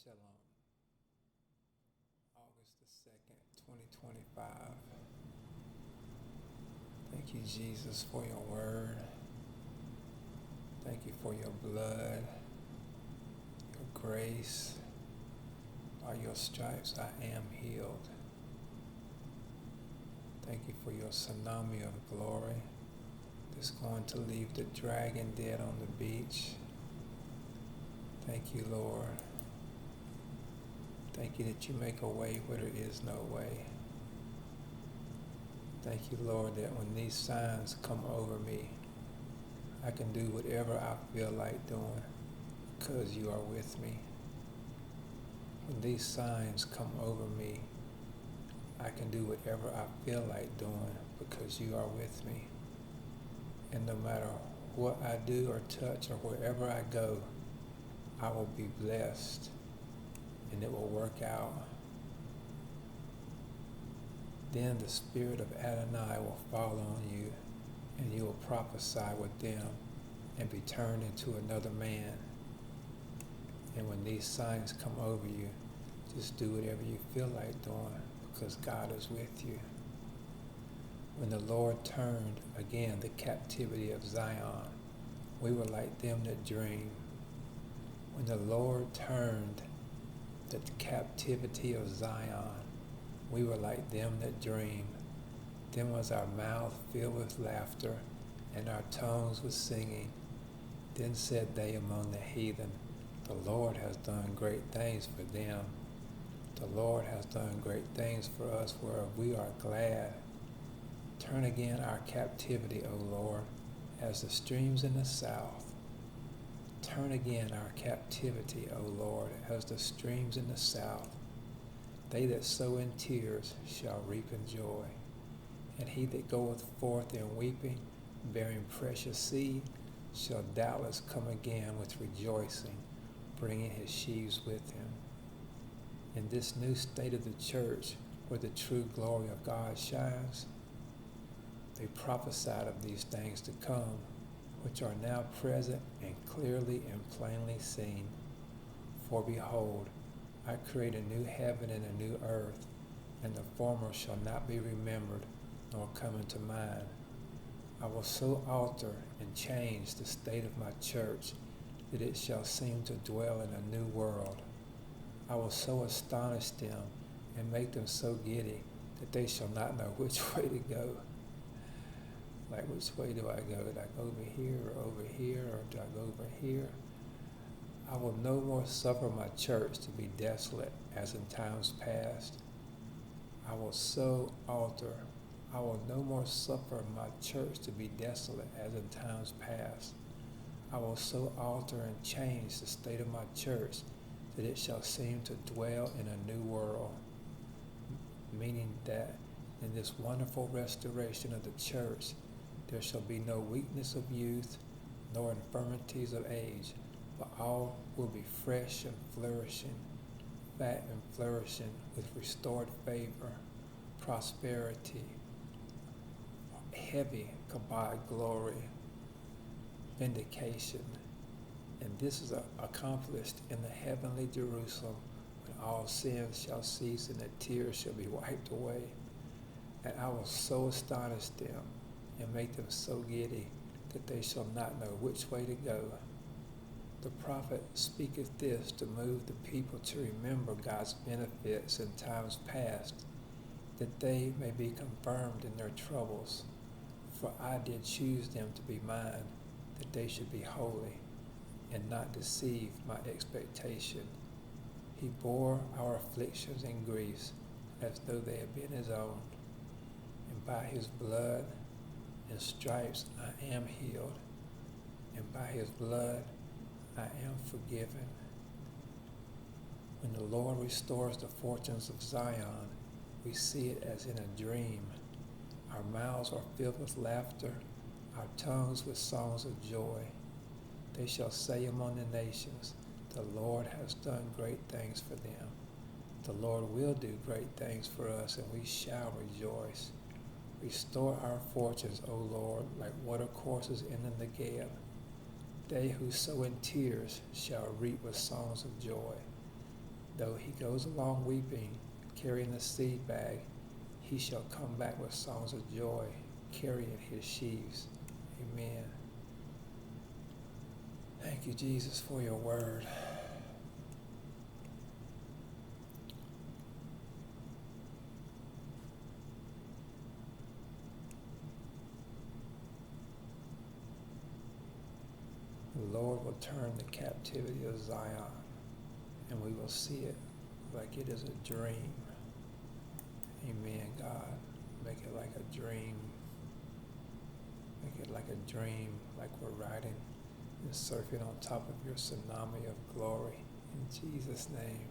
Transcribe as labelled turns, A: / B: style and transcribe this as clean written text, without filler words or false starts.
A: Shalom, August the 2nd, 2025. Thank you, Jesus, for your word. Thank you for your blood, your grace. By your stripes I am healed. Thank you for your tsunami of glory that's going to leave the dragon dead on the beach. Thank you, Lord. Thank you that you make a way where there is no way. Thank you, Lord, that when these signs come over me, I can do whatever I feel like doing because you are with me. When these signs come over me, I can do whatever I feel like doing because you are with me. And no matter what I do or touch or wherever I go, I will be blessed and it will work out. Then the spirit of Adonai will fall on you and you will prophesy with them and be turned into another man. And when these signs come over you, just do whatever you feel like doing because God is with you. When the Lord turned again the captivity of Zion, we were like them that dream. When the Lord turned the captivity of Zion, we were like them that dream. Then was our mouth filled with laughter, and our tongues with singing. Then said they among the heathen, the Lord has done great things for them. The Lord has done great things for us, whereof we are glad. Turn again our captivity, O Lord, as the streams in the south. Turn again our captivity, O Lord, as the streams in the south. They that sow in tears shall reap in joy. And he that goeth forth in weeping, bearing precious seed, shall doubtless come again with rejoicing, bringing his sheaves with him. In this new state of the church, where the true glory of God shines, they prophesied of these things to come, which are now present and clearly and plainly seen. For behold, I create a new heaven and a new earth, and the former shall not be remembered, nor come into mind. I will so alter and change the state of my church that it shall seem to dwell in a new world. I will so astonish them and make them so giddy that they shall not know which way to go. Like, which way do I go? Do I go over here, or do I go over here? I will no more suffer my church to be desolate as in times past. I will so alter. I will no more suffer my church to be desolate as in times past. I will so alter and change the state of my church that it shall seem to dwell in a new world. Meaning that in this wonderful restoration of the church, there shall be no weakness of youth, nor infirmities of age, but all will be fresh and flourishing, fat and flourishing, with restored favor, prosperity, heavy kabod glory, vindication. And this is accomplished in the heavenly Jerusalem, when all sins shall cease and the tears shall be wiped away. And I will so astonish them and make them so giddy that they shall not know which way to go. The prophet speaketh this to move the people to remember God's benefits in times past, that they may be confirmed in their troubles. For I did choose them to be mine, that they should be holy, and not deceive my expectation. He bore our afflictions and griefs as though they had been his own. And by his blood and stripes I am healed, and by his blood I am forgiven. When the Lord restores the fortunes of Zion, we see it as in a dream. Our mouths are filled with laughter, our tongues with songs of joy. They shall say among the nations, the Lord has done great things for them. The Lord will do great things for us, and we shall rejoice. Restore our fortunes, O Lord, like watercourses in the Negeb. They who sow in tears shall reap with songs of joy. Though he goes along weeping, carrying the seed bag, he shall come back with songs of joy, carrying his sheaves. Amen. Thank you, Jesus, for your word. The Lord will turn the captivity of Zion, and we will see it like it is a dream. Amen, God. Make it like a dream. Make it like a dream, like we're riding and surfing on top of your tsunami of glory. In Jesus' name.